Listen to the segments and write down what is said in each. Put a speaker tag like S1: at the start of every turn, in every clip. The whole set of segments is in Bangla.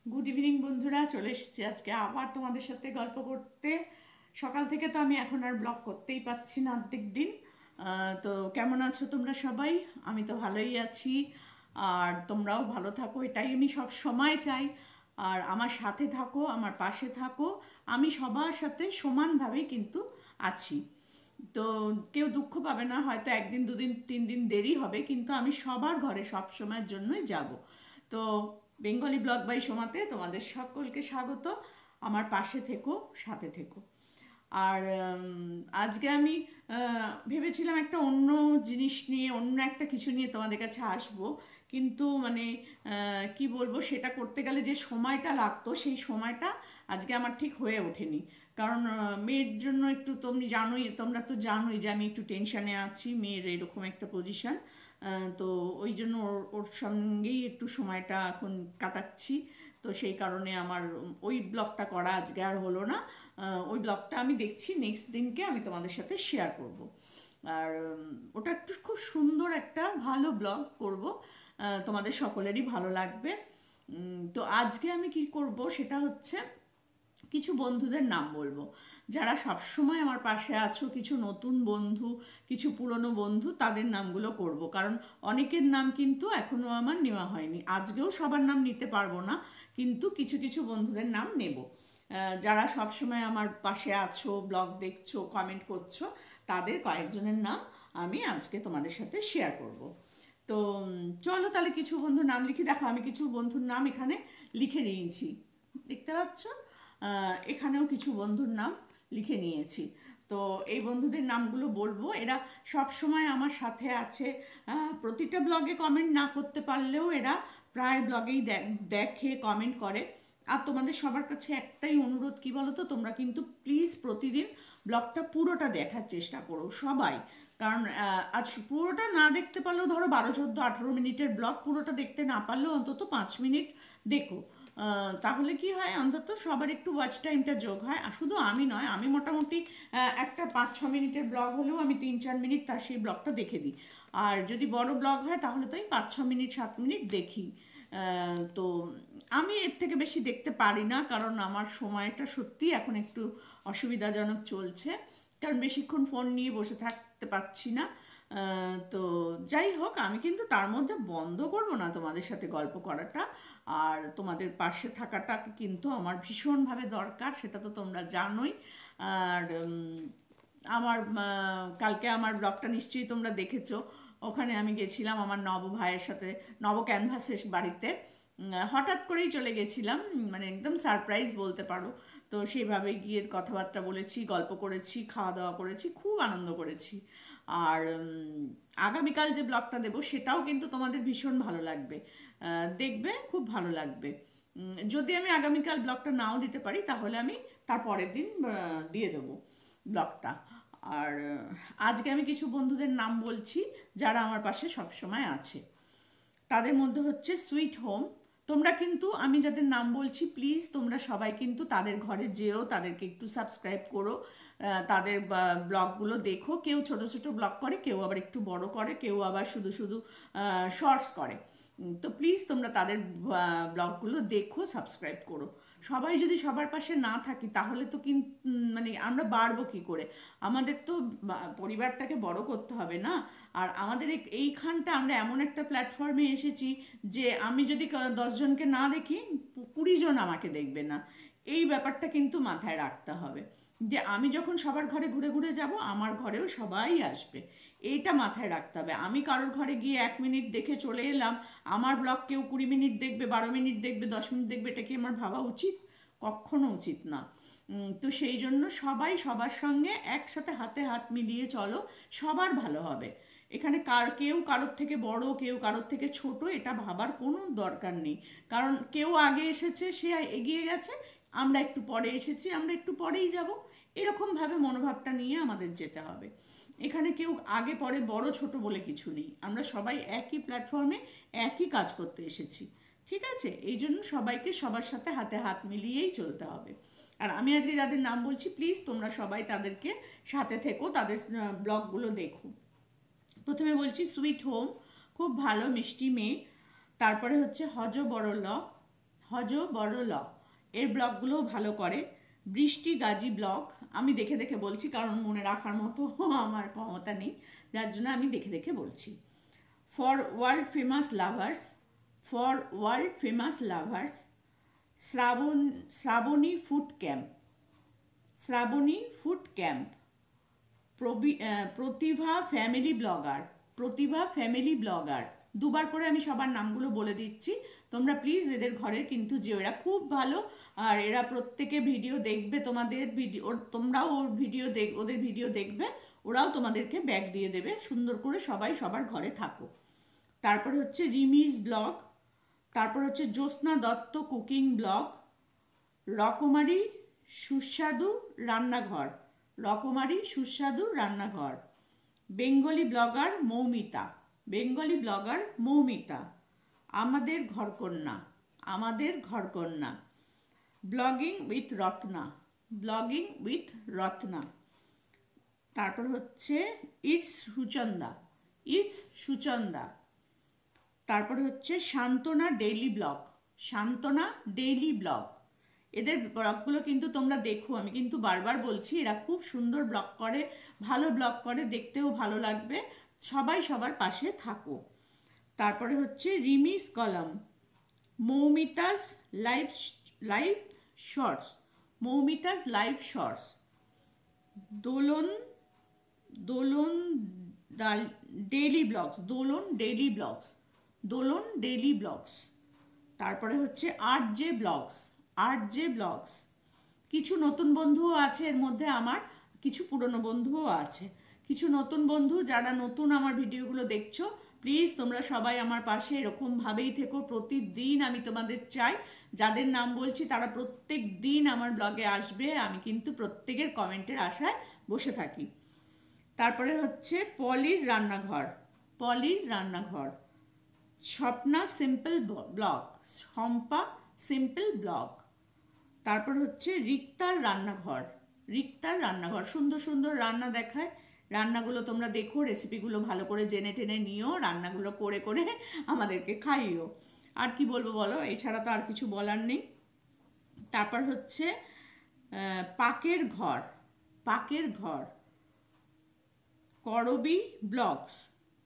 S1: গুড ইভিনিং বন্ধুরা, চলে এসেছি আজকে আবার তোমাদের সাথে গল্প করতে। সকাল থেকে তো আমি এখন আর ব্লগ করতেই পারছি না অর্ধেক দিন। তো কেমন আছো তোমরা সবাই? আমি তো ভালোই আছি, আর তোমরাও ভালো থাকো এটাই আমি সব সময় চাই। আর আমার সাথে থাকো, আমার পাশে থাকো। আমি সবার সাথে সমানভাবেই কিন্তু আছি। তো কেউ দুঃখ পাবে না, হয়তো একদিন দুদিন তিন দিন দেরি হবে, কিন্তু আমি সবার ঘরে সব সময়ের জন্যই যাব। তো বেঙ্গলি ব্লগ বাই সোমাতে তোমাদের সকলকে স্বাগত। আমার পাশে থেকো, সাথে থেকো। আর আজকে আমি ভেবেছিলাম একটা অন্য জিনিস নিয়ে, অন্য একটা কিছু নিয়ে তোমাদের কাছে আসবো। কিন্তু মানে কি বলবো, সেটা করতে গেলে যে সময়টা লাগতো সেই সময়টা আজকে আমার ঠিক হয়ে ওঠেনি। কারণ মেয়ের জন্য একটু, তুমি জানোই, তোমরা তো জানোই যে আমি একটু টেনশানে আছি, মেয়ের এরকম একটা পজিশন। তো ওই জন্য ওর ওর সঙ্গেই একটু সময়টা এখন কাটাচ্ছি। তো সেই কারণে আমার ওই ব্লগটা করা আজকে আর হলো না। ওই ব্লগটা আমি দেখছি নেক্সট দিনকে আমি তোমাদের সাথে শেয়ার করব। আর ওটা একটু খুব সুন্দর একটা ভালো ব্লগ করব, তোমাদের সকলেরই ভালো লাগবে। তো আজকে আমি কি করব সেটা হচ্ছে কিছু বন্ধুদের নাম বলবো, যারা সবসময় আমার পাশে আছো। কিছু নতুন বন্ধু, কিছু পুরনো বন্ধু, তাদের নামগুলো করব। কারণ অনেকের নাম কিন্তু এখনও আমার নেওয়া হয়নি, আজকেও সবার নাম নিতে পারবো না, কিন্তু কিছু কিছু বন্ধুদের নাম নেব। যারা সবসময় আমার পাশে আছো, ব্লগ দেখছো, কমেন্ট করছো, তাদের কয়েকজনের নাম আমি আজকে তোমাদের সাথে শেয়ার করব। তো চলো তাহলে কিছু বন্ধুর নাম লিখি। দেখো, আমি কিছু বন্ধুর নাম এখানে লিখে নিয়েছি, দেখতে পাচ্ছ? এখানেও কিছু বন্ধুর নাম লিখে নিয়েছি। তো এই বন্ধুদের নামগুলো বলবো, এরা সব সময় আমার সাথে আছে। প্রতিটা ব্লগে কমেন্ট না করতে পারলেও এরা প্রায় ব্লগেই দেখে, কমেন্ট করে। আর তোমাদের সবার কাছে একটাই অনুরোধ, কি বলো তো, তোমরা কিন্তু প্লিজ প্রতিদিন ব্লগটা পুরোটা দেখার চেষ্টা করো সবাই। কারণ আজ পুরোটা না দেখতে পারলেও, ধরো 12, 14, 18 মিনিটের ব্লগ, পুরোটা দেখতে না পারলেও অন্তত 5 মিনিট দেখো। তাহলে কি হয়, অন্তত সবার একটু ওয়াচ টাইমটা যোগ হয়। আর শুধু আমি নয়, আমি মোটামুটি একটা 5-6 মিনিটের ব্লগ হলেও আমি 3-4 মিনিট তার সেই ব্লগটা দেখে দিই। আর যদি বড় ব্লগ হয় তাহলে তো আমি 5-6 মিনিট 7 মিনিট দেখি। তো আমি এর থেকে বেশি দেখতে পারি না, কারণ আমার সময়টা সত্যি এখন একটু অসুবিধাজনক চলছে। কারণ বেশিক্ষণ ফোন নিয়ে বসে থাকতে পারছি না। তো যাই হোক, আমি কিন্তু তার মধ্যে বন্ধ করব না তোমাদের সাথে গল্প করাটা। আর তোমাদের পাশে থাকাটা কিন্তু আমার ভীষণভাবে দরকার, সেটা তো তোমরা জানোই। আর আমার কালকে আমার ব্লগটা নিশ্চয়ই তোমরা দেখেছো। ওখানে আমি গেছিলাম আমার নব ভাইয়ের সাথে, নব ক্যানভাসের বাড়িতে। হঠাৎ করেই চলে গেছিলাম, মানে একদম সারপ্রাইজ বলতে পারো। তো সেইভাবে গিয়ে কথাবার্তা বলেছি, গল্প করেছি, খাওয়া দাওয়া করেছি, খুব আনন্দ করেছি। আর আগামীকাল যে ব্লগটা দেবো সেটাও কিন্তু তোমাদের ভীষণ ভালো লাগবে। দেখবে, খুব ভালো লাগবে। যদি আমি আগামীকাল ব্লগটা নাও দিতে পারি, তাহলে আমি তার পরের দিন দিয়ে দেবো ব্লগটা। আর আজকে আমি কিছু বন্ধুদের নাম বলছি, যারা আমার পাশে সবসময় আছে। তাদের মধ্যে হচ্ছে সুইট হোম। তোমরা কিন্তু, আমি যাদের নাম বলছি, প্লিজ তোমরা সবাই কিন্তু তাদের ঘরে যেও, তাদেরকে একটু সাবস্ক্রাইব করো। তাদের ব্লগগুলো দেখো। কেউ ছোট ছোট ব্লগ করে, কেউ আবার একটু বড় করে, কেউ আবার শুধু শুধু শর্টস করে। তো প্লিজ তোমরা তাদের ব্লগগুলো দেখো, সাবস্ক্রাইব করো। সবাই যদি সবার পাশে না থাকি, তাহলে তো কিন্তু মানে আমরা বাড়বো কি করে? আমাদের তো পরিবারটাকে বড় করতে হবে না? আর আমাদের এইখানটা আমরা এমন একটা প্ল্যাটফর্মে এসেছি যে আমি যদি 10 জনকে না দেখি, 20 জন আমাকে দেখবে না। এই ব্যাপারটা কিন্তু মাথায় রাখতে হবে, যে আমি যখন সবার ঘরে ঘুরে ঘুরে যাব, আমার ঘরেও সবাই আসবে। এইটা মাথায় রাখতে হবে। আমি কারোর ঘরে গিয়ে 1 মিনিট দেখে চলে এলাম, আমার ব্লগ কেউ 20 মিনিট দেখবে, 12 মিনিট দেখবে, 10 মিনিট দেখবে, এটা কি আমার ভাবা উচিত? কখনো উচিত না। তো সেই জন্য সবাই সবার সঙ্গে একসাথে হাতে হাত মিলিয়ে চলো, সবার ভালো হবে। এখানে কেউ কারোর থেকে বড়, কেউ কারোর থেকে ছোট, এটা ভাবার কোনো দরকার নেই। কারণ কেউ আগে এসেছে, সে এগিয়ে গেছে, আমরা একটু পরে এসেছি, আমরা একটু পরেই যাব। এরকমভাবে মনোভাবটা নিয়ে আমাদের যেতে হবে। এখানে কেউ আগে পরে, বড় ছোট বলে কিছু নেই, আমরা সবাই একই প্ল্যাটফর্মে একই কাজ করতে এসেছি। ঠিক আছে? এই জন্য সবাইকে সবার সাথে হাতে হাত মিলিয়েই চলতে হবে। আর আমি আজকে যাদের নাম বলছি, প্লিজ তোমরা সবাই তাদেরকে সাথে থেকো, তাদের ব্লগগুলো দেখো। প্রথমে বলছি সুইট হোম, খুব ভালো মিষ্টি মেয়ে। তারপরে হচ্ছে হজ বড় ল, হজ বড় ল, এর ব্লগগুলোও ভালো করে। বৃষ্টি গাজী ব্লগ, আমি দেখে দেখে বলছি কারণ মনে রাখার মতো আমার ক্ষমতা নেই, যার জন্য আমি দেখে দেখে বলছি। For world famous lovers, for world famous lovers, Shrabani food camp, Shrabani food camp, Pratibha family blogger, Pratibha family blogger. দুবার করে আমি সবার নামগুলো বলে দিচ্ছি, তোমরা প্লিজ এদের ঘরের কিন্তু যে এরা খুব ভালো, আর এরা প্রত্যেকে ভিডিও দেখবে, তোমাদের ভিডিও, তোমরাও ওদের ভিডিও দেখবে, ওরাও তোমাদেরকে ব্যাগ দিয়ে দেবে সুন্দর করে। সবাই সবার ঘরে থাকো। তারপরে হচ্ছে রিমিজ ব্লগ, তারপর হচ্ছে জ্যোৎস্না দত্ত কুকিং ব্লগ, রকমারি সুস্বাদু রান্নাঘর, রকমারি সুস্বাদু রান্নাঘর, Bengali blogger Moumita, Bengali blogger Moumita, আমাদের ঘরকন্যা, আমাদের ঘরকন্যা, blogging with Ratna, blogging with Ratna. তারপর হচ্ছে ইটস সুচন্দা, ইটস সুচন্দা। তারপরে হচ্ছে Santwana daily blog, Santwana daily blog. এদের ব্লগগুলো কিন্তু তোমরা দেখো, আমি কিন্তু বারবার বলছি, এরা খুব সুন্দর ব্লগ করে, ভালো ব্লগ করে, দেখতেও ভালো লাগবে। সবাই সবার পাশে থাকো। তারপরে হচ্ছে রিমিস কলম, Moumita's live, live shorts, Moumita's live shorts, Dolon, Dolon daily blogs, Dolon daily blogs, Dolon daily blogs. তারপরে হচ্ছে art J blogs, art J blogs. কিছু নতুন বন্ধুও আছে এর মধ্যে, আমার কিছু পুরনো বন্ধুও আছে। কিছু নতুন বন্ধু যারা নতুন আমার ভিডিওগুলো দেখছো, প্লিজ তোমরা সবাই আমার পাশে এরকমভাবেই থেকো। প্রতিদিন আমি তোমাদের চাই, যাদের নাম বলছি তারা প্রত্যেক দিন আমার ব্লগে আসবে, আমি কিন্তু প্রত্যেকের কমেন্টের আশায় বসে থাকি। তারপরে হচ্ছে পলির রান্নাঘর, পলির রান্নাঘর, Swapna simple blog, Shampa simple blog. তারপর হচ্ছে রিক্তার রান্নাঘর, রিক্তার রান্নাঘর, সুন্দর সুন্দর রান্না দেখায়। রান্নাগুলো তোমরা দেখো, রেসিপিগুলো ভালো করে জেনে টেনে নিও, রান্নাগুলো করে করে আমাদেরকে খাইও। আর কি বলবো বলো, এছাড়া তো আর কিছু বলার নেই। তারপর হচ্ছে পাকের ঘর, পাকের ঘর, করবি ব্লগস,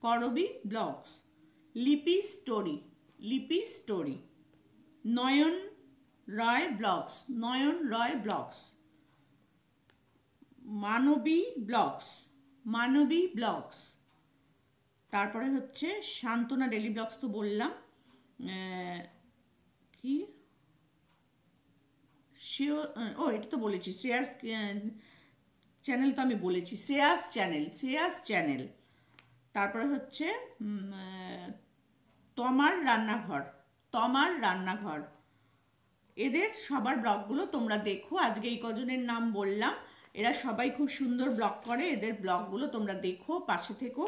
S1: করবি ব্লগস, লিপি স্টোরি, লিপি স্টোরি, নয়ন রয় ব্লগস, নয়ন রয় ব্লগস, মানবী ব্লগস, মানবী ব্লগস। তারপরে হচ্ছে সান্ত্বনা ডেলি ব্লগস তো বললাম, কি ও এটা তো বলেছি, শ্রেয়াস চ্যানেল তো আমি বলেছি, শ্রেয়াস চ্যানেল, শ্রেয়াস চ্যানেল। তারপরে হচ্ছে তমার রান্নাঘর, তমার রান্নাঘর। এদের সবার ব্লগগুলো তোমরা দেখো, আজকে এই কজনের নাম বললাম, এরা সবাই খুব সুন্দর ব্লগ করে, এদের ব্লগগুলো তোমরা দেখো, পাশে থেকো।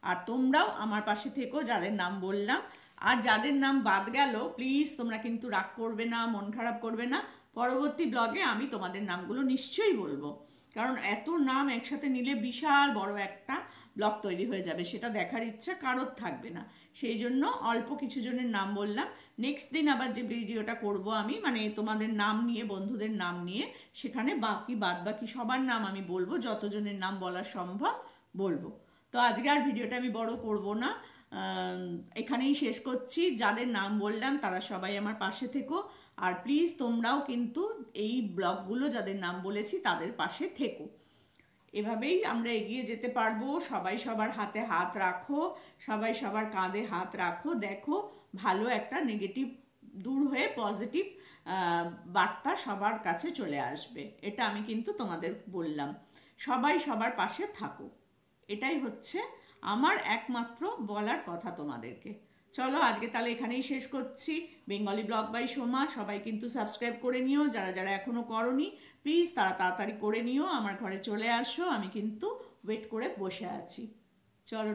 S1: আর তোমরাও আমার পাশে থেকো যাদের নাম বললাম। আর যাদের নাম বাদ গেল, প্লিজ তোমরা কিন্তু রাগ করবে না, মন খারাপ করবে না, পরবর্তী ব্লগে আমি তোমাদের নামগুলো নিশ্চয়ই বলবো, কারণ এত নাম একসাথে নিলে বিশাল বড় একটা ব্লগ তৈরি হয়ে যাবে, সেটা দেখার ইচ্ছা কারোর থাকবে না। সেই জন্য অল্প কিছু জনের নাম বললাম। নেক্সট দিন আবার যে ভিডিওটা করব আমি, মানে তোমাদের নাম নিয়ে, বন্ধুদের নাম নিয়ে, সেখানে বাদ বাকি সবার নাম আমি বলবো, যতজনের নাম বলা সম্ভব বলবো। তো আজকে আর ভিডিওটা আমি বড় করব না, এখানেই শেষ করছি। যাদের নাম বললাম তারা সবাই আমার পাশে থেকো, আর প্লিজ তোমরাও কিন্তু এই ব্লগগুলো যাদের নাম বলেছি তাদের পাশে থেকো। এভাবেই আমরা এগিয়ে যেতে পারবো। সবাই সবার হাতে হাত রাখো, সবাই সবার কাঁধে হাত রাখো, দেখো ভালো একটা নেগেটিভ দূর হয়ে পজিটিভ বার্তা সবার কাছে চলে আসবে। এটা আমি কিন্তু তোমাদের বললাম, সবাই সবার পাশে থাকো, এটাই হচ্ছে আমার একমাত্র বলার কথা তোমাদেরকে। চলো আজকে তাহলে এখানেই শেষ করছি। বেঙ্গলি ব্লগ বাই সোমা, সবাই কিন্তু সাবস্ক্রাইব করে নিও, যারা যারা এখনো করনি প্লিজ তারা তাড়াতাড়ি করে নিও, আমার ঘরে চলে আসো, আমি কিন্তু ওয়েট করে বসে আছি। চলো।